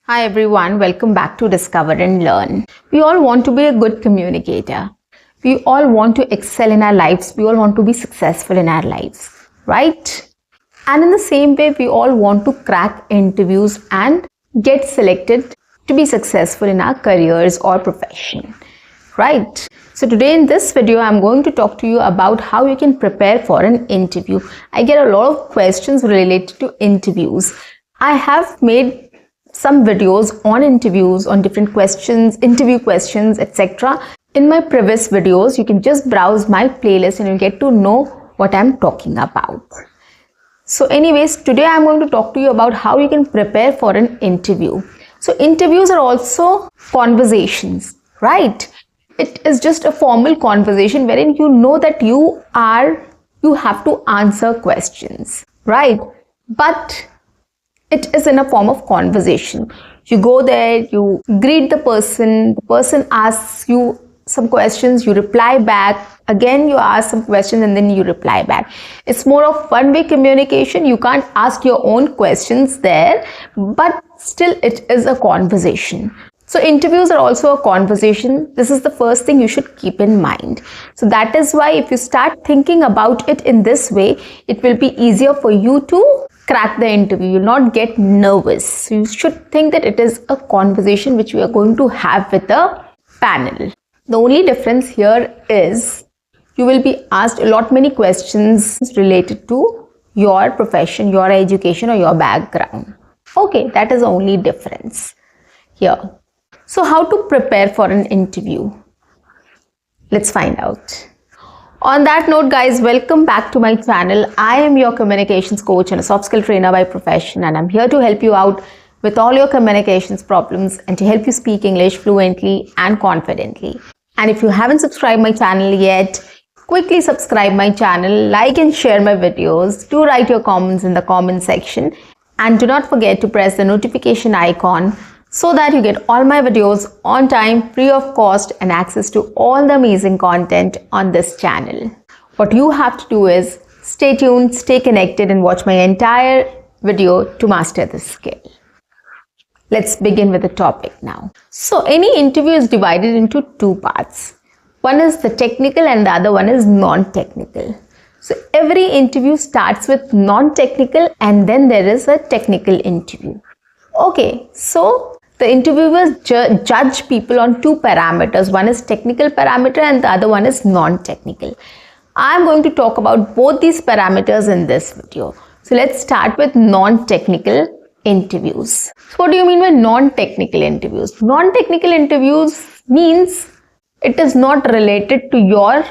Hi everyone, welcome back to Discover and Learn. We all want to be a good communicator. We all want to excel in our lives. We all want to be successful in our lives, right? And in the same way, we all want to crack interviews and get selected to be successful in our careers or profession, right? So today in this video, I'm going to talk to you about how you can prepare for an interview. I get a lot of questions related to interviews. I have made some videos on interviews, on different questions, interview questions, etc. In my previous videos, you can just browse my playlist and you get to know what I'm talking about. So anyways, today I'm going to talk to you about how you can prepare for an interview. So interviews are also conversations, right? It is just a formal conversation wherein you know that you have to answer questions, right? But it is in a form of conversation. You go there, you greet the person asks you some questions, you reply back, again you ask some questions and then you reply back. It's more of one-way communication. You can't ask your own questions there, but still it is a conversation. So interviews are also a conversation. This is the first thing you should keep in mind. So that is why if you start thinking about it in this way, it will be easier for you to crack the interview. You'll not get nervous. So you should think that it is a conversation which we are going to have with a panel. The only difference here is you will be asked many questions related to your profession, your education or your background. Okay, that is the only difference here. So how to prepare for an interview? Let's find out. On that note, guys, welcome back to my channel. I am your communications coach and a soft skill trainer by profession, and I'm here to help you out with all your communications problems and to help you speak English fluently and confidently. And if you haven't subscribed my channel yet, quickly subscribe my channel, like and share my videos. Do write your comments in the comment section, and do not forget to press the notification icon so that you get all my videos on time, free of cost, and access to all the amazing content on this channel. What you have to do is stay tuned, stay connected, and watch my entire video to master this skill. Let's begin with the topic now. So any interview is divided into two parts. One is the technical and the other one is non-technical. So every interview starts with non-technical and then there is a technical interview. Okay, so the interviewers judge people on two parameters. One is technical parameter and the other one is non-technical. I'm going to talk about both these parameters in this video. So let's start with non-technical interviews. So what do you mean by non-technical interviews? Non-technical interviews means it is not related to your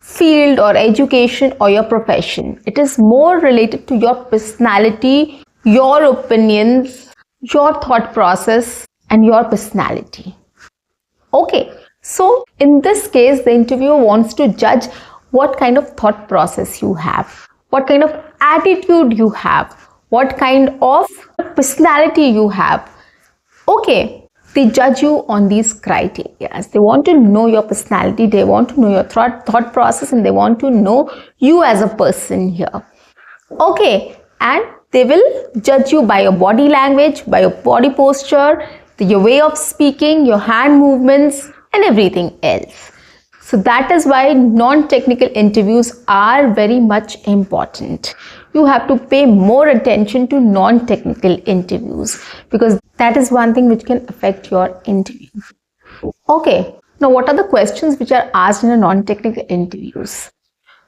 field or education or your profession. It is more related to your personality, your opinions, your thought process and your personality. Okay, so in this case, the interviewer wants to judge what kind of thought process you have, what kind of attitude you have, what kind of personality you have. Okay, they judge you on these criteria. They want to know your personality, they want to know your thought process, and they want to know you as a person here. Okay, and they will judge you by your body language, by your body posture, your way of speaking, your hand movements, and everything else. So that is why non-technical interviews are very much important. You have to pay more attention to non-technical interviews because that is one thing which can affect your interview. Okay, now what are the questions which are asked in a non-technical interviews?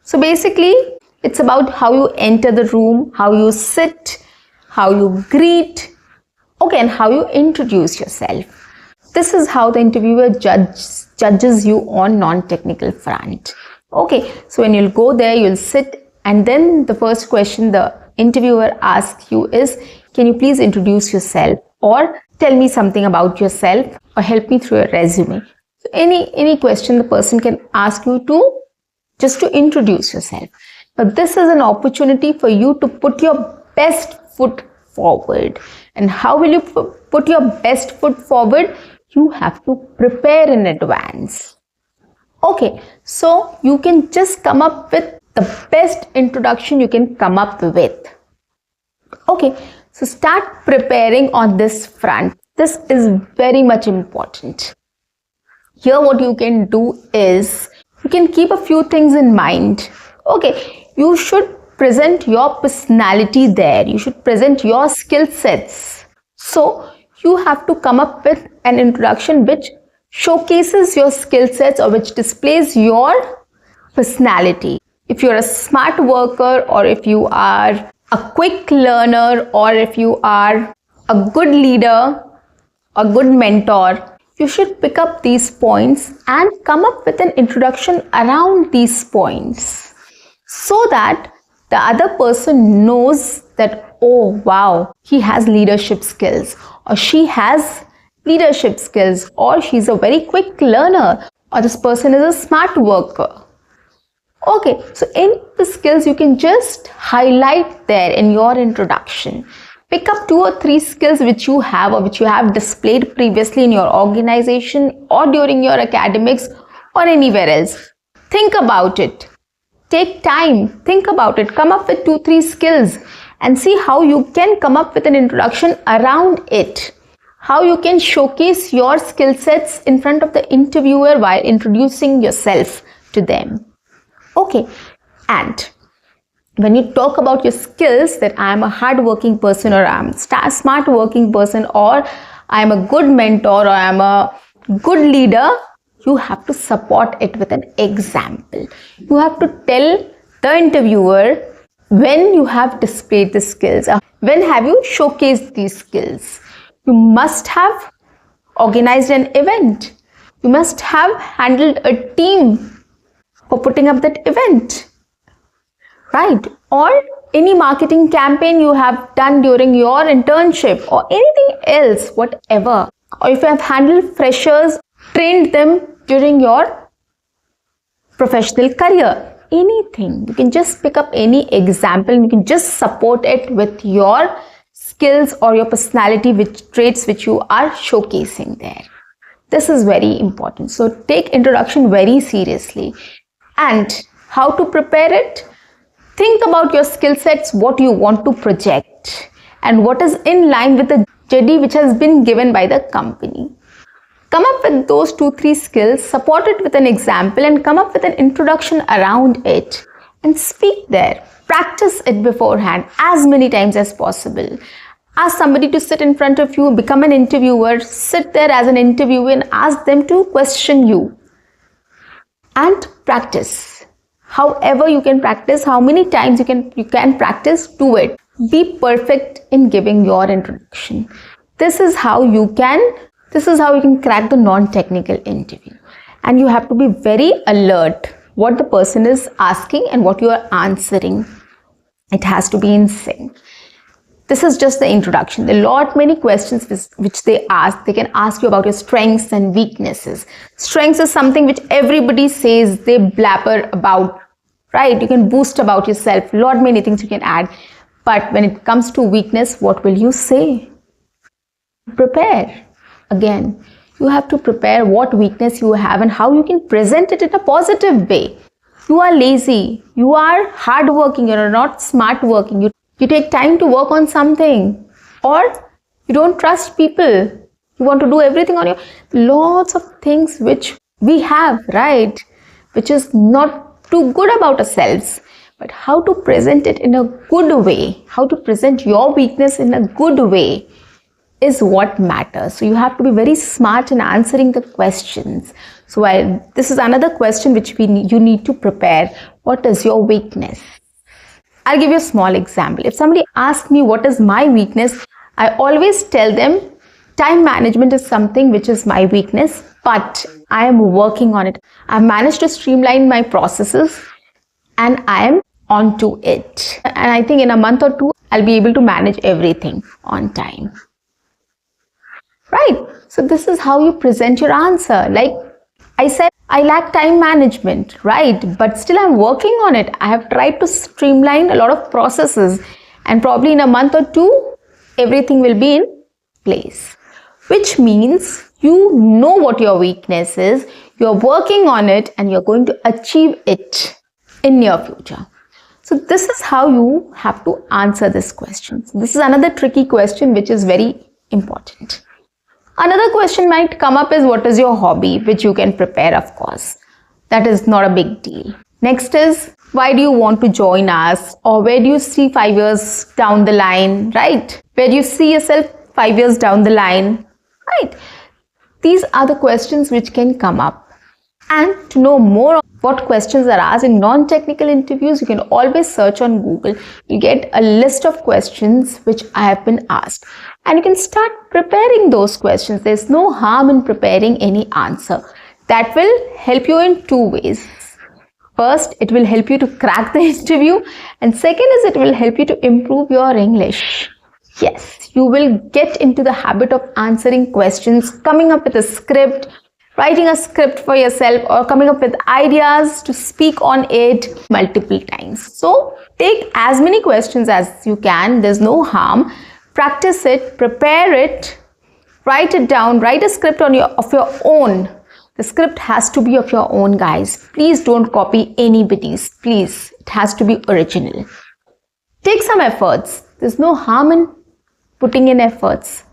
So basically, it's about how you enter the room, how you sit, how you greet, okay, and how you introduce yourself. This is how the interviewer judges you on non-technical front. Okay, so when you'll go there, you'll sit, and then the first question the interviewer asks you is, can you please introduce yourself or tell me something about yourself or help me through your resume. So any question the person can ask you to just to introduce yourself. Now this is an opportunity for you to put your best foot forward. And how will you put your best foot forward? You have to prepare in advance. Okay, so you can just come up with the best introduction you can come up with. Okay, So start preparing on this front. This is very much important. Here what you can do is, you can keep a few things in mind. Okay, you should present your personality there. You should present your skill sets. So you have to come up with an introduction which showcases your skill sets or which displays your personality. If you're a smart worker, or if you are a quick learner, or if you are a good leader, a good mentor, you should pick up these points and come up with an introduction around these points, so that the other person knows that, oh wow, he has leadership skills, or she has leadership skills, or she's a very quick learner, or this person is a smart worker. Okay, so in the skills you can just highlight there in your introduction. Pick up 2 or 3 skills which you have, or which you have displayed previously in your organization or during your academics or anywhere else. Think about it. Take time, think about it, come up with 2-3 skills and see how you can come up with an introduction around it. How you can showcase your skill sets in front of the interviewer while introducing yourself to them. Okay, and when you talk about your skills, that I am a hard-working person, or I am a smart working person, or I am a good mentor, or I am a good leader, you have to support it with an example. You have to tell the interviewer when you have displayed the skills, when have you showcased these skills. You must have organized an event. You must have handled a team for putting up that event, right? Or any marketing campaign you have done during your internship, or anything else, whatever. Or if you have handled freshers, trained them during your professional career, anything. You can just pick up any example and you can just support it with your skills or your personality, which traits which you are showcasing there. This is very important. So take introduction very seriously. And how to prepare it? Think about your skill sets, what you want to project, and what is in line with the JD which has been given by the company. Come up with those 2-3 skills, support it with an example, and come up with an introduction around it and speak there. Practice it beforehand as many times as possible. Ask somebody to sit in front of you, become an interviewer, sit there as an interviewer and ask them to question you. And practice. However you can practice, how many times you can practice, do it. Be perfect in giving your introduction. This is how you can crack the non-technical interview. And you have to be very alert what the person is asking and what you are answering. It has to be in sync. This is just the introduction. There are many questions which they ask. They can ask you about your strengths and weaknesses. Strengths is something which everybody says, they blabber about, right? You can boast about yourself. Many things you can add. But when it comes to weakness, what will you say? Prepare. Again, you have to prepare what weakness you have and how you can present it in a positive way. You are lazy. You are hardworking. You are not smart working. You take time to work on something, or you don't trust people. You want to do everything on your lots of things which we have, right? Which is not too good about ourselves. But how to present it in a good way, how to present your weakness in a good way is what matters. So you have to be very smart in answering the questions. So this is another question which you need to prepare. What is your weakness? I'll give you a small example. If somebody asks me what is my weakness, I always tell them time management is something which is my weakness, but I am working on it. I've managed to streamline my processes and I am onto it. And I think in a month or 2, I'll be able to manage everything on time. Right? So this is how you present your answer. Like I said, I lack time management, right? But still I'm working on it. I have tried to streamline a lot of processes, and probably in a month or 2, everything will be in place. Which means you know what your weakness is, you're working on it, and you're going to achieve it in near future. So this is how you have to answer this question. This is another tricky question which is very important. Another question might come up is, what is your hobby, which you can prepare, of course. That is not a big deal. Next is, why do you want to join us, or where do you see 5 years down the line, right? Where do you see yourself 5 years down the line, right? These are the questions which can come up. And to know more of what questions are asked in non-technical interviews, you can always search on Google. You get a list of questions which I have been asked, and you can start preparing those questions. There's no harm in preparing any answer. That will help you in two ways. First, it will help you to crack the interview, and second is it will help you to improve your English. Yes, you will get into the habit of answering questions, coming up with a script, writing a script for yourself, or coming up with ideas to speak on it multiple times. So take as many questions as you can. There's no harm. Practice it, prepare it, write it down, write a script of your own. The script has to be of your own, guys. Please don't copy anybody's. Please, it has to be original. Take some efforts. There's no harm in putting in efforts.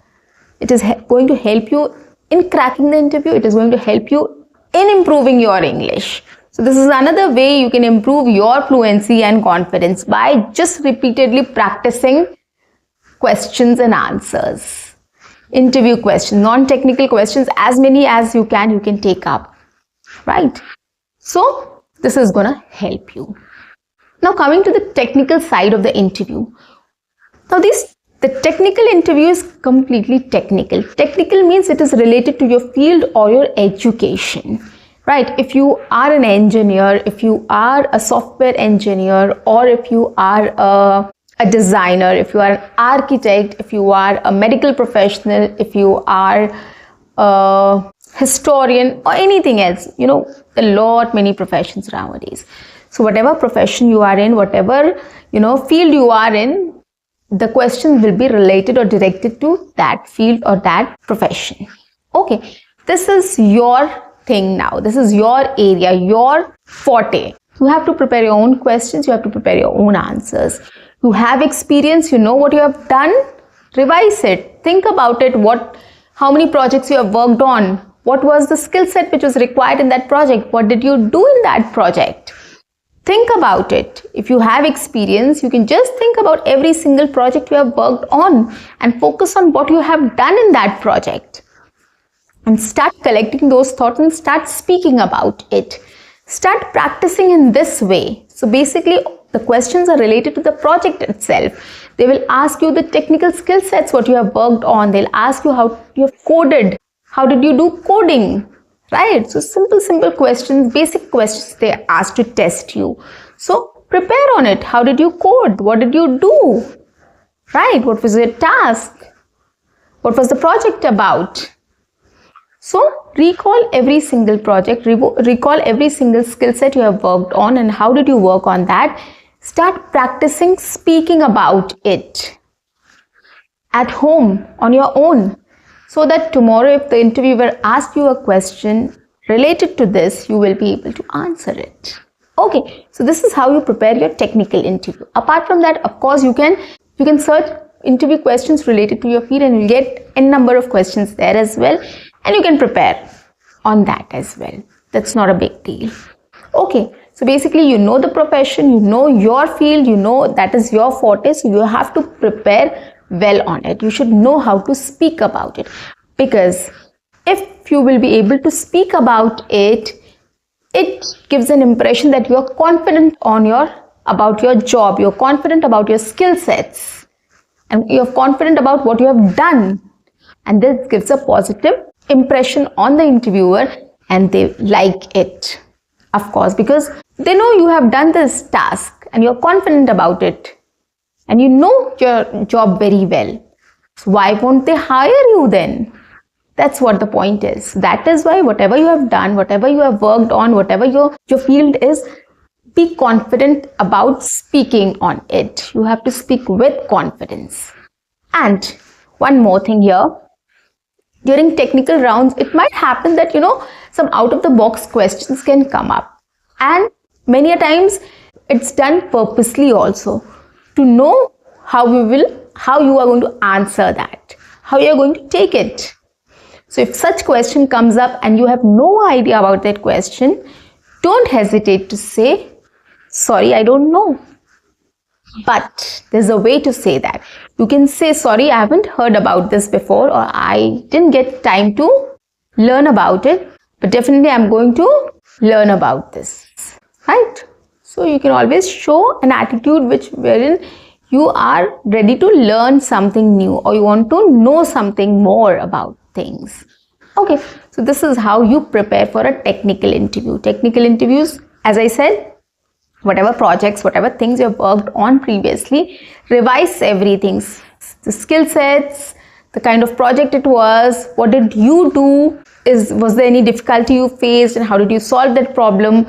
It is going to help you in cracking the interview. It is going to help you in improving your English. So this is another way you can improve your fluency and confidence, by just repeatedly practicing questions and answers. Interview questions, non-technical questions, as many as you can take up, right? So this is gonna help you. Now coming to the technical side of the interview. Now the technical interview is completely technical. Technical means it is related to your field or your education, right? If you are an engineer, if you are a software engineer, or if you are a designer, if you are an architect, if you are a medical professional, if you are a historian or anything else, many professions nowadays. So whatever profession you are in, whatever field you are in, the questions will be related or directed to that field or that profession. Okay, this is your thing now. This is your area, your forte. You have to prepare your own questions. You have to prepare your own answers. You have experience. You know what you have done. Revise it. Think about it. How many projects you have worked on? What was the skill set which was required in that project? What did you do in that project? Think about it. If you have experience, you can just think about every single project you have worked on and focus on what you have done in that project. And start collecting those thoughts and start speaking about it. Start practicing in this way. So basically, the questions are related to the project itself. They will ask you the technical skill sets, what you have worked on. They'll ask you how you have coded. How did you do coding? Right? So simple questions, basic questions they are asked to test you. So prepare on it. How did you code? What did you do? Right? What was your task? What was the project about? So recall every single project, recall every single skill set you have worked on and how did you work on that. Start practicing speaking about it at home on your own, so that tomorrow if the interviewer asks you a question related to this, you will be able to answer it. Okay, so this is how you prepare your technical interview. Apart from that, of course, you can search interview questions related to your field and you'll get n number of questions there as well, and you can prepare on that as well. That's not a big deal. Okay, so basically you know the profession, you know your field, you know that is your forte, so you have to prepare well on it. You should know how to speak about it, because if you will be able to speak about it, it gives an impression that you're confident about your job, you're confident about your skill sets, and you're confident about what you have done. And this gives a positive impression on the interviewer, and they like it, of course, because they know you have done this task and you're confident about it and you know your job very well. So why won't they hire you then? That's what the point is. That is why whatever you have done, whatever you have worked on, whatever your field is, be confident about speaking on it. You have to speak with confidence. And one more thing here. During technical rounds, it might happen that, some out of the box questions can come up. And many a times, It's done purposely also to know how you are going to answer that, how you are going to take it. So if such question comes up and you have no idea about that question, don't hesitate to say, sorry, I don't know. But there's a way to say that. You can say, sorry, I haven't heard about this before, or I didn't get time to learn about it, but definitely I'm going to learn about this, right? So you can always show an attitude wherein you are ready to learn something new, or you want to know something more about things. Okay, so this is how you prepare for a technical interview. Technical interviews, as I said, whatever projects, whatever things you've worked on previously, revise everything. The skill sets, the kind of project it was, what did you do, was there any difficulty you faced, and how did you solve that problem?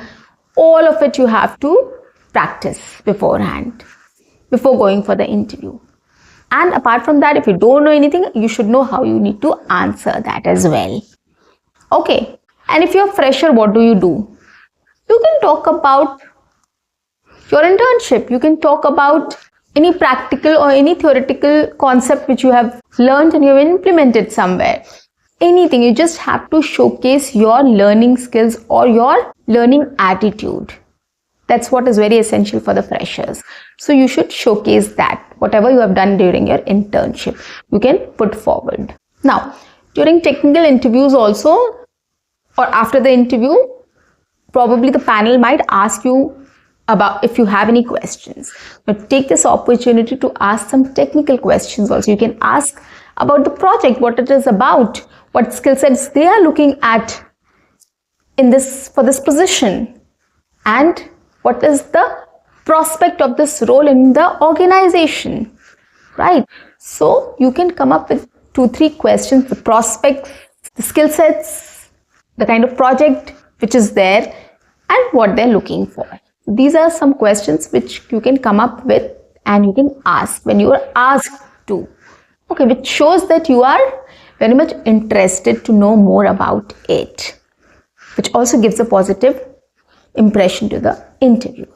All of it you have to practice beforehand, before going for the interview. And apart from that, if you don't know anything, you should know how you need to answer that as well. Okay, and if you're a fresher, what do? You can talk about your internship. You can talk about any practical or any theoretical concept which you have learned and you have implemented somewhere. Anything. You just have to showcase your learning skills or your learning attitude. That's what is very essential for the freshers. So you should showcase that. Whatever you have done during your internship, you can put forward. Now, during technical interviews also, or after the interview, probably the panel might ask you about if you have any questions. But take this opportunity to ask some technical questions also. You can ask about the project, what it is about, what skill sets they are looking at for this position, and what is the prospect of this role in the organization, right? So you can come up with 2-3 questions: the prospect, the skill sets, the kind of project which is there, and what they're looking for. These are some questions which you can come up with and you can ask when you are asked to. Okay, which shows that you are very much interested to know more about it, which also gives a positive impression to the interviewer.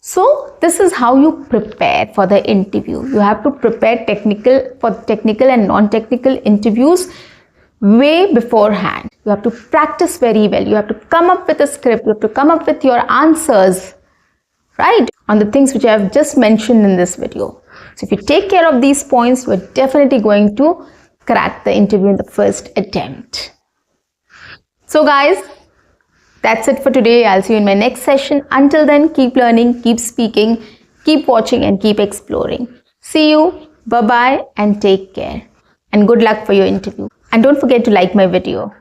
So this is how you prepare for the interview. You have to prepare for technical and non-technical interviews way beforehand. You have to practice very well. You have to come up with a script. You have to come up with your answers, right, on the things which I have just mentioned in this video. So if you take care of these points, you are definitely going to crack the interview in the first attempt. So guys, that's it for today. I'll see you in my next session. Until then, keep learning, keep speaking, keep watching, and keep exploring. See you. Bye-bye and take care. And good luck for your interview. And don't forget to like my video.